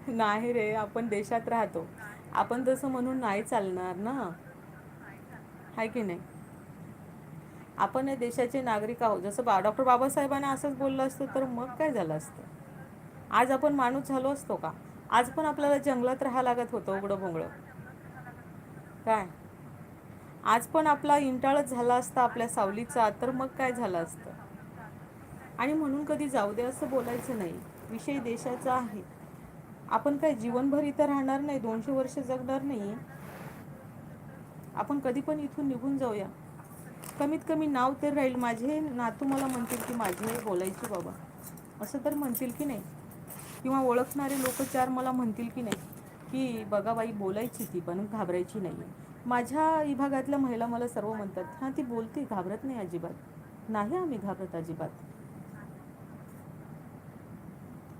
नाही रे, आपण देशात राहतो. आपण तसं म्हणून नाही चालणार ना. आहे की नाही? आपण या देशाचे नागरिक आहोत. जसं डॉक्टर बाबासाहेबांना असंच बोललं असतं तर मग काय झालं असतं? आज आपण माणूस झालो असतो का? आज पण आपल्याला जंगलात राहावं लागत होतं उघडं बोंगळं. काय? आज पण आपला इंटाळच झाला असता आपल्या सावलीचा, तर मग काय झालं असतं? आणि म्हणून कधी जाऊ दे असं बोलायचं नाही. विषय देशाचा आहे. आपण काय जीवनभर इथं राहणार नाही, 200 वर्ष जगणार नाही. आपण कधी पण इथून निघून जाऊया. कमीत कमी नाव तर राहील. माझे नातू मला म्हणतील की माझी आई बोलायची बाबा, असं तर म्हणतील की नाही? किंवा ओळखणारे लोक चार मला म्हणतील की नाही की बघा बाई बोलायची ती पण घाबरायची नाही. माझ्या विभागातल्या महिला मला सर्व म्हणतात, हां ती बोलते, घाबरत नाही अजिबात. नाही आम्ही घाबरत अजिबात.